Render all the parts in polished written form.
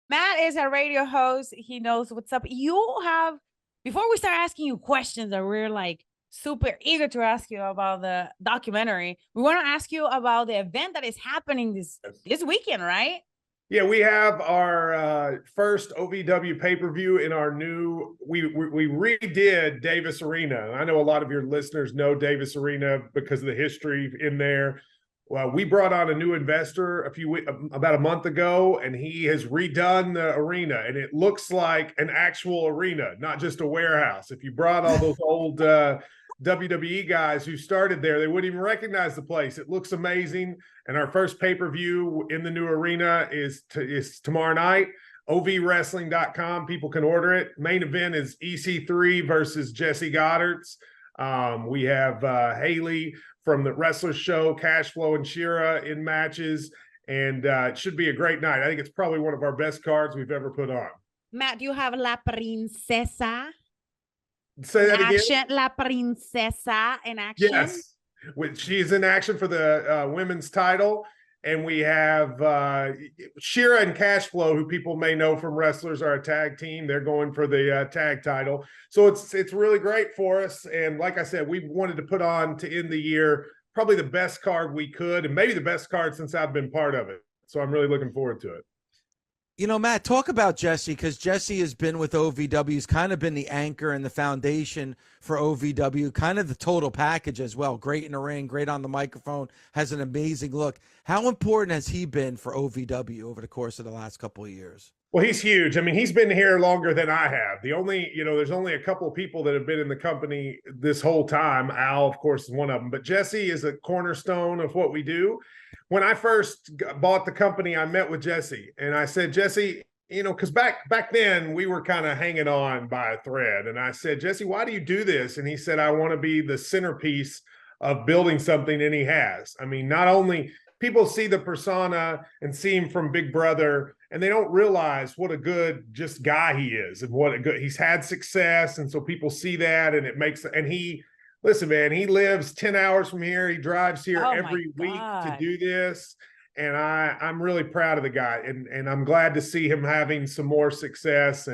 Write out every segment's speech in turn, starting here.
Matt is a radio host. He knows what's up. Before we start asking you questions that we're like super eager to ask you about the documentary, we want to ask you about the event that is happening this weekend, right? Yeah, we have our first OVW pay-per-view in our new, we redid Davis Arena. I know a lot of your listeners know Davis Arena because of the history in there. Well, we brought on a new investor about a month ago, and he has redone the arena, and it looks like an actual arena, not just a warehouse. If you brought all those old WWE guys who started there, they wouldn't even recognize the place. It looks amazing. And our first pay-per-view in the new arena is tomorrow night. ovwrestling.com. People can order it. Main event is EC3 versus Jesse Godderz. We have Haley from the Wrestlers Show, Cashflow and Shira in matches. And it should be a great night. I think it's probably one of our best cards we've ever put on. Matt, do you have La Princesa? Say that again. La Princesa in action. Yes. She's in action for the women's title. And we have Shira and Cashflow, who people may know from Wrestlers, are a tag team. They're going for the tag title. So it's really great for us. And like I said, we wanted to put on to end the year probably the best card we could, and maybe the best card since I've been part of it. So I'm really looking forward to it. You know, Matt, talk about Jesse, because Jesse has been with OVW. He's kind of been the anchor and the foundation for OVW, kind of the total package as well. Great in the ring, great on the microphone, has an amazing look. How important has he been for OVW over the course of the last couple of years? Well, he's huge. I mean, he's been here longer than I have. There's only a couple of people that have been in the company this whole time. Al, of course, is one of them. But Jesse is a cornerstone of what we do. When I first bought the company, I met with Jesse. And I said, Jesse, because back then we were kind of hanging on by a thread. And I said, Jesse, why do you do this? And he said, I want to be the centerpiece of building something. And he has. I mean, not only people see the persona and see him from Big Brother, and they don't realize what a good just guy he is, and he's had success. And so people see that, and listen, man, he lives 10 hours from here. He drives here every week to do this. And I'm really proud of the guy, and I'm glad to see him having some more success.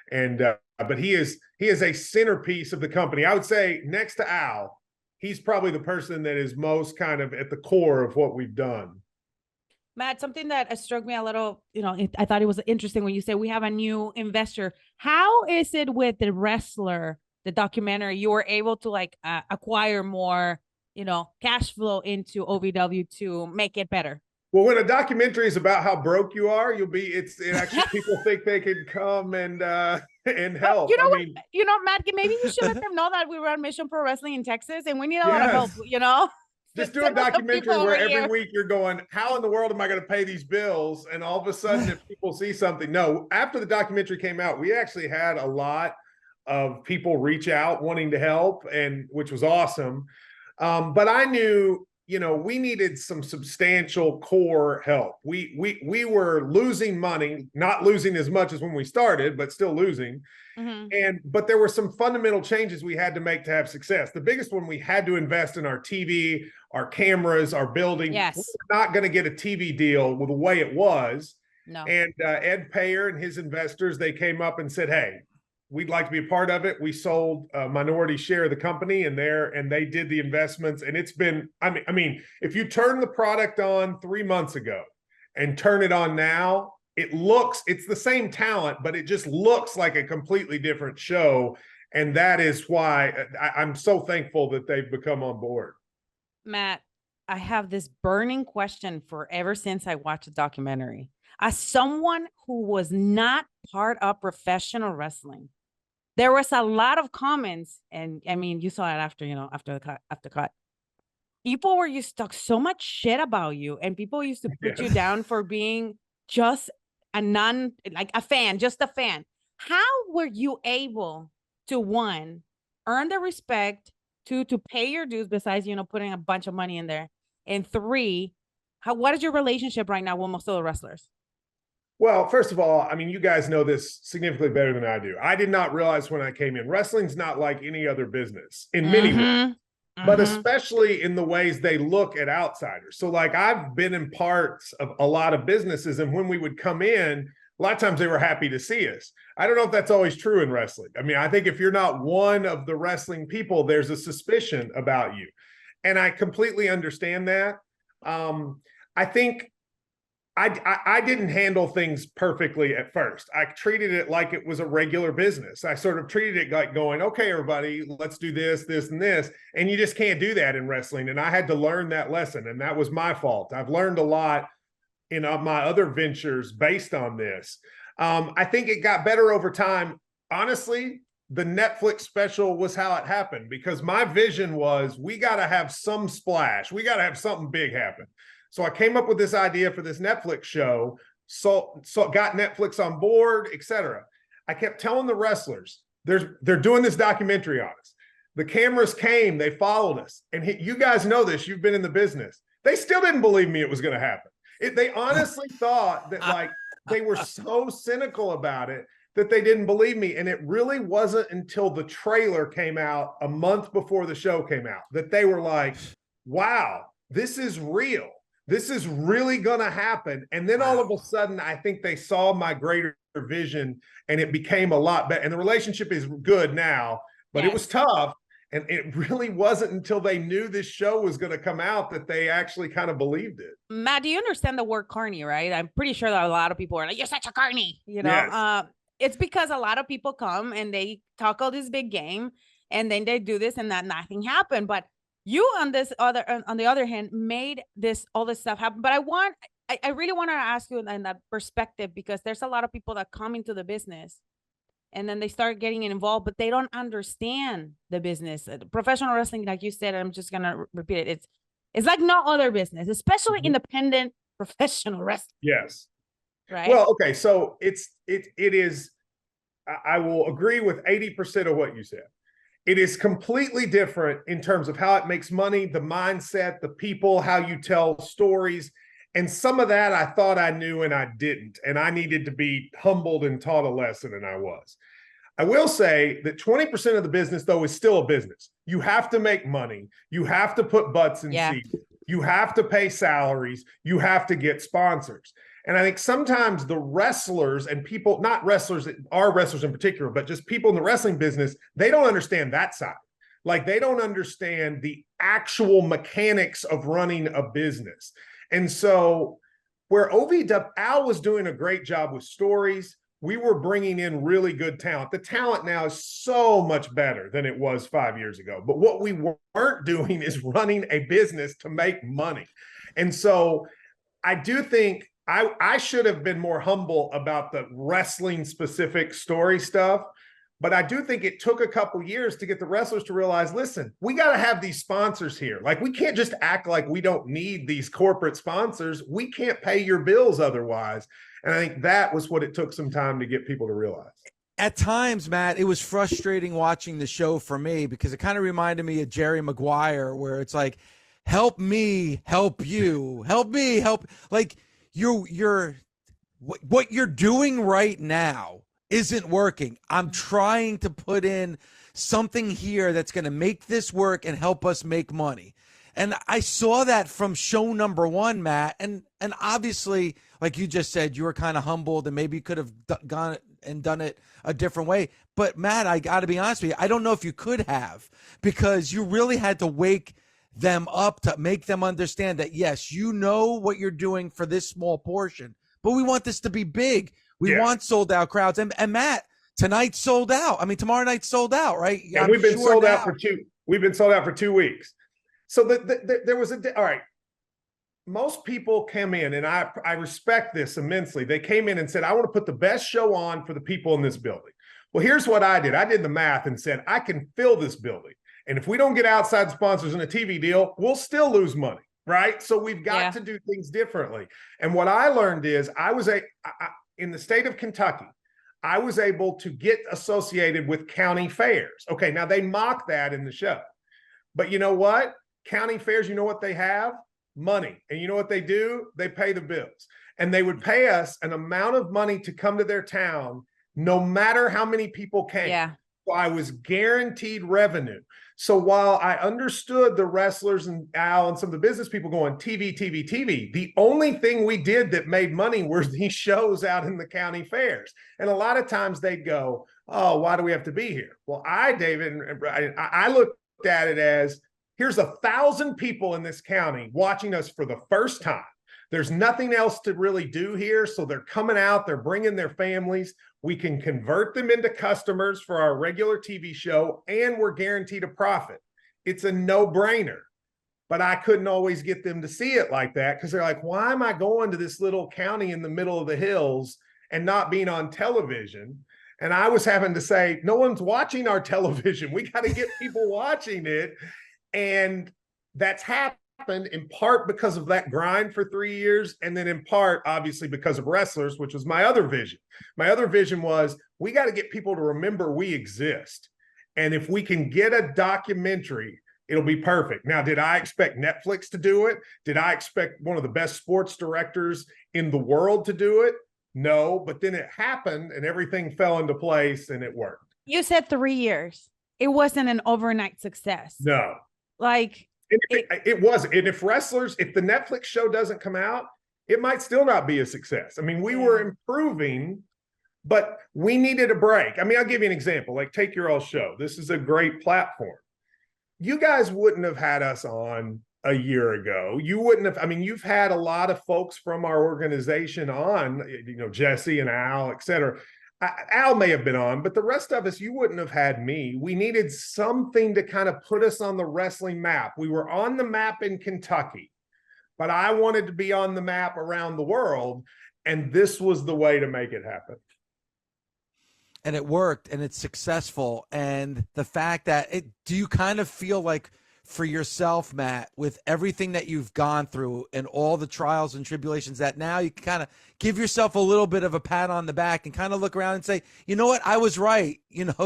But he is a centerpiece of the company. I would say next to Al, he's probably the person that is most kind of at the core of what we've done. Matt, something that struck me a little, I thought it was interesting when you said we have a new investor. How is it with the wrestler, the documentary, you were able to acquire more, cash flow into OVW to make it better? Well, when a documentary is about how broke you are, actually people think they can come and help. Matt, maybe you should let them know that we run Mission Pro Wrestling in Texas and we need a lot of help, Just do a documentary where every week you're going, how in the world am I going to pay these bills? And all of a sudden, if people see something, no, after the documentary came out, we actually had a lot of people reach out wanting to help, and which was awesome. But I knew, we needed some substantial core help. We were losing money, not losing as much as when we started, but still losing. Mm-hmm. But there were some fundamental changes we had to make to have success. The biggest one, we had to invest in our TV, our cameras, our building. Yes. We're not going to get a TV deal with the way it was. No. And Ed Payer and his investors, they came up and said, hey, we'd like to be a part of it. We sold a minority share of the company, and they did the investments. And it's been, I mean, if you turn the product on 3 months ago and turn it on now, it's the same talent, but it just looks like a completely different show. And that is why I'm so thankful that they've become on board. Matt, I have this burning question for ever since I watched the documentary. As someone who was not part of professional wrestling, there was a lot of comments, and I mean, you saw it after the cut. People were used to talk so much shit about you, and people used to put you down for being just a fan, just a fan. How were you able to, one, earn the respect, two, to pay your dues besides, putting a bunch of money in there, and three, what is your relationship right now with most of the wrestlers? Well, first of all, I mean, you guys know this significantly better than I do. I did not realize when I came in, wrestling's not like any other business in many ways, but especially in the ways they look at outsiders. So I've been in parts of a lot of businesses, and when we would come in, a lot of times they were happy to see us. I don't know if that's always true in wrestling. I mean, I think if you're not one of the wrestling people, there's a suspicion about you. And I completely understand that. I think I didn't handle things perfectly at first. I treated it like it was a regular business. I sort of treated it like going, okay, everybody, let's do this, this, and this. And you just can't do that in wrestling. And I had to learn that lesson. And that was my fault. I've learned a lot in my other ventures based on this. I think it got better over time. Honestly, the Netflix special was how it happened, because my vision was we got to have some splash. We got to have something big happen. So I came up with this idea for this Netflix show, so got Netflix on board, etc. I kept telling the wrestlers, they're doing this documentary on us. The cameras came, they followed us. And you guys know this, you've been in the business. They still didn't believe me it was going to happen. They honestly thought that, like, they were so cynical about it that they didn't believe me. And it really wasn't until the trailer came out a month before the show came out that they were like, wow, this is real. This is really going to happen. And then all of a sudden, I think they saw my greater vision and it became a lot better. And the relationship is good now, but It was tough. And it really wasn't until they knew this show was going to come out that they actually kind of believed it. Matt, do you understand the word carny, right? I'm pretty sure that a lot of people are like, you're such a carny, you know? Yes. It's because a lot of people come and they talk all this big game and then they do this and that nothing happened. But you on the other hand, made all this stuff happen. But I really want to ask you in that perspective, because there's a lot of people that come into the business and then they start getting involved, but they don't understand the business. Professional wrestling, like you said, I'm just gonna repeat it. It's like no other business, especially independent professional wrestling. Yes. Right. Well, okay. So it is, I will agree with 80% of what you said. It is completely different in terms of how it makes money, the mindset, the people, how you tell stories. And some of that I thought I knew and I didn't. And I needed to be humbled and taught a lesson, and I was. I will say that 20% of the business, though, is still a business. You have to make money. You have to put butts in seats. You have to pay salaries. You have to get sponsors. And I think sometimes the wrestlers and people, not wrestlers, are wrestlers in particular, but just people in the wrestling business, they don't understand that side. Like, they don't understand the actual mechanics of running a business. And so where Al was doing a great job with stories, we were bringing in really good talent. The talent now is so much better than it was 5 years ago. But what we weren't doing is running a business to make money. And so I do think I should have been more humble about the wrestling specific story stuff. But I do think it took a couple years to get the wrestlers to realize, listen, we got to have these sponsors here. Like, we can't just act like we don't need these corporate sponsors. We can't pay your bills otherwise. And I think that was what it took some time to get people to realize. At times, Matt, it was frustrating watching the show for me, because it kind of reminded me of Jerry Maguire, where it's like, help me, help you, help me, help. Like, what you're doing right now isn't working. I'm trying to put in something here that's going to make this work and help us make money. And I saw that from show number one, Matt. And obviously, like you just said, you were kind of humbled and maybe you could have gone and done it a different way. But Matt, I got to be honest with you, I don't know if you could have, because you really had to wake them up to make them understand that, yes, you know what you're doing for this small portion, but we want this to be big. We want sold out crowds. And Matt, tonight sold out. I mean, tomorrow night sold out, right? And we've been sold out for 2 weeks. So there was all right. Most people came in, and I respect this immensely. They came in and said, I want to put the best show on for the people in this building. Well, here's what I did. I did the math and said, I can fill this building. And if we don't get outside sponsors and a TV deal, we'll still lose money, right? So we've got to do things differently. And what I learned is in the state of Kentucky, I was able to get associated with county fairs. Okay, now they mock that in the show. But you know what? County fairs, you know what they have? Money. And you know what they do? They pay the bills. And they would pay us an amount of money to come to their town, no matter how many people came. Yeah. So I was guaranteed revenue. So while I understood the wrestlers and Al and some of the business people going TV, TV, TV, the only thing we did that made money were these shows out in the county fairs. And a lot of times they'd go, oh, why do we have to be here? Well, David, I looked at it as, here's 1,000 people in this county watching us for the first time. There's nothing else to really do here. So they're coming out, they're bringing their families. We can convert them into customers for our regular TV show, and we're guaranteed a profit. It's a no-brainer. But I couldn't always get them to see it like that because they're like, why am I going to this little county in the middle of the hills and not being on television? And I was having to say, no one's watching our television. We got to get people watching it. And that's happened in part because of that grind for 3 years. And then in part, obviously, because of wrestlers, which was my other vision. My other vision was we got to get people to remember we exist. And if we can get a documentary, it'll be perfect. Now, did I expect Netflix to do it? Did I expect one of the best sports directors in the world to do it? No, but then it happened and everything fell into place and it worked. You said 3 years. It wasn't an overnight success. No. Like it wasn't. And if the Netflix show doesn't come out, it might still not be a success. I mean, we were improving, but we needed a break. I mean, I'll give you an example. Like, take your old show. This is a great platform. You guys wouldn't have had us on a year ago. You wouldn't have. I mean, you've had a lot of folks from our organization on, Jesse and Al, et cetera. Al may have been on, but the rest of us, you wouldn't have had me. We needed something to kind of put us on the wrestling map. We were on the map in Kentucky, but I wanted to be on the map around the world, and this was the way to make it happen. And it worked, and it's successful. And the fact that do you kind of feel like for yourself, Matt, with everything that you've gone through and all the trials and tribulations, that now you can kind of give yourself a little bit of a pat on the back and kind of look around and say, you know what, I was right,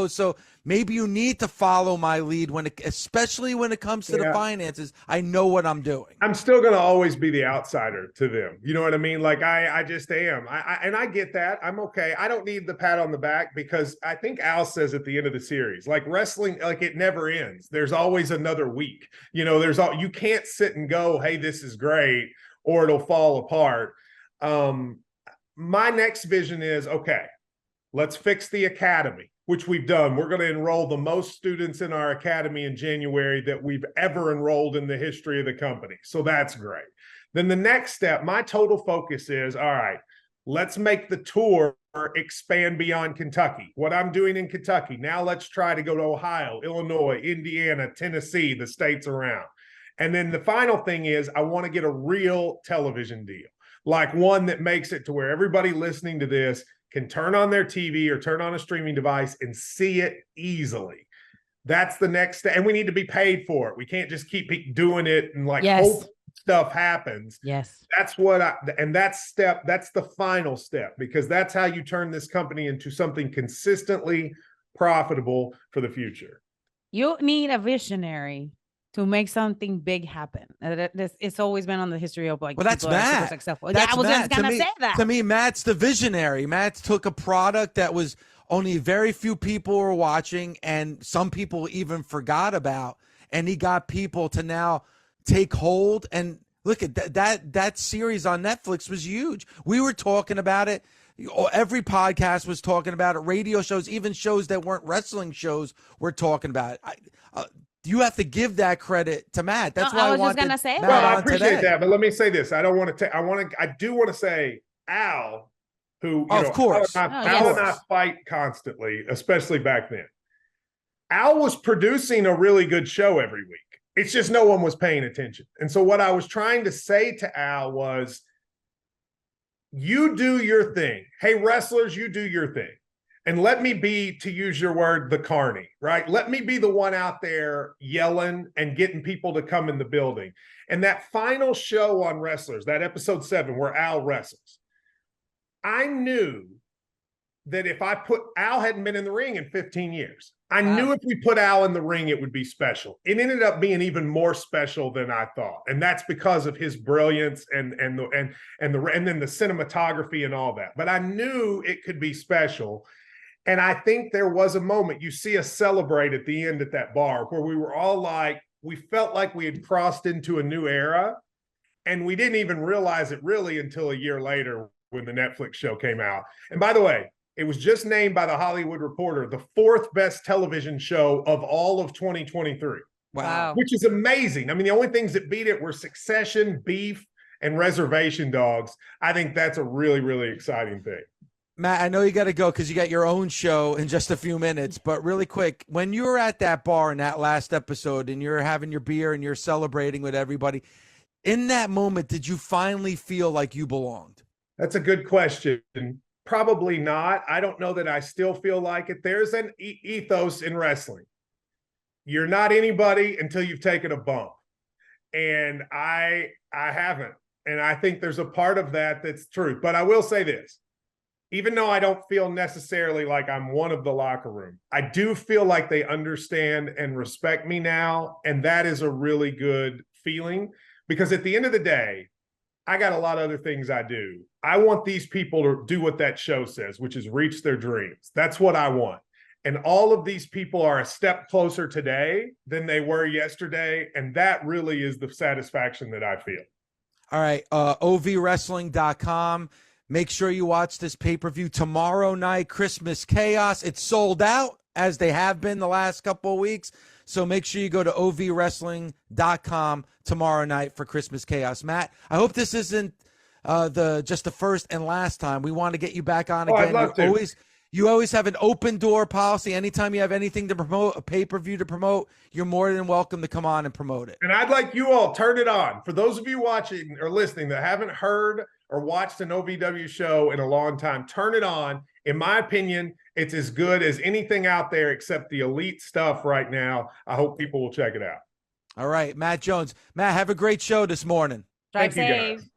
so maybe you need to follow my lead especially when it comes to the finances. I know what I'm doing. I'm still going to always be the outsider to them. You know what I mean? Like I just am. And I get that. I'm okay. I don't need the pat on the back because I think Al says at the end of the series, like wrestling, like it never ends. There's always another week. You can't sit and go, hey, this is great, or it'll fall apart. My next vision is, okay, let's fix the academy, which we've done. We're going to enroll the most students in our academy in January that we've ever enrolled in the history of the company. So that's great. Then the next step, my total focus is, all right, let's make the tour expand beyond Kentucky. What I'm doing in Kentucky, now let's try to go to Ohio, Illinois, Indiana, Tennessee, the states around. And then the final thing is I want to get a real television deal, like one that makes it to where everybody listening to this can turn on their TV or turn on a streaming device and see it easily. That's the next step. And we need to be paid for it. We can't just keep doing it and hope stuff happens. Yes. That's that's the final step, because that's how you turn this company into something consistently profitable for the future. You need a visionary to make something big happen. It's always been on the history of that's Matt. Successful. I was just going to say that. To me, Matt's the visionary. Matt took a product that was only very few people were watching and some people even forgot about, and he got people to now take hold. And look at that series on Netflix was huge. We were talking about it. Every podcast was talking about it. Radio shows, even shows that weren't wrestling shows, were talking about it. You have to give that credit to Matt. That's why I was just going to say that. Well, I appreciate that, but let me say this. I do want to say Al, who, of course, Al and I fight constantly, especially back then. Al was producing a really good show every week. It's just no one was paying attention. And so what I was trying to say to Al was, you do your thing. Hey, wrestlers, you do your thing. And let me be, to use your word, the carny, right? Let me be the one out there yelling and getting people to come in the building. And that final show on Wrestlers, that episode 7 where Al wrestles, I knew that if Al hadn't been in the ring in 15 years. I knew if we put Al in the ring, it would be special. It ended up being even more special than I thought. And that's because of his brilliance and then the cinematography and all that. But I knew it could be special. And I think there was a moment, you see us celebrate at the end at that bar, where we were all like, we felt like we had crossed into a new era. And we didn't even realize it really until a year later when the Netflix show came out. And by the way, it was just named by the Hollywood Reporter the 4th best television show of all of 2023. Wow. Which is amazing. I mean, the only things that beat it were Succession, Beef, and Reservation Dogs. I think that's a really, really exciting thing. Matt, I know you got to go because you got your own show in just a few minutes, but really quick, when you were at that bar in that last episode and you're having your beer and you're celebrating with everybody, in that moment, did you finally feel like you belonged? That's a good question. Probably not. I don't know that I still feel like it. There's an ethos in wrestling. You're not anybody until you've taken a bump. And I haven't. And I think there's a part of that that's true. But I will say this. Even though I don't feel necessarily like I'm one of the locker room, I do feel like they understand and respect me now. And that is a really good feeling, because at the end of the day, I got a lot of other things I do. I want these people to do what that show says, which is reach their dreams. That's what I want. And all of these people are a step closer today than they were yesterday. And that really is the satisfaction that I feel. All right. OVWrestling.com. Make sure you watch this pay-per-view tomorrow night, Christmas Chaos. It's sold out, as they have been the last couple of weeks. So make sure you go to OVWrestling.com tomorrow night for Christmas Chaos. Matt, I hope this isn't just the first and last time. We want to get you back on again. I'd love to. You always have an open door policy. Anytime you have anything to promote, a pay-per-view to promote, you're more than welcome to come on and promote it. And I'd like you all, turn it on. For those of you watching or listening that haven't heard or watched an OVW show in a long time, turn it on. In my opinion, it's as good as anything out there except the elite stuff right now. I hope people will check it out. All right, Matt Jones. Matt, have a great show this morning. Drive Thank you, safe. guys.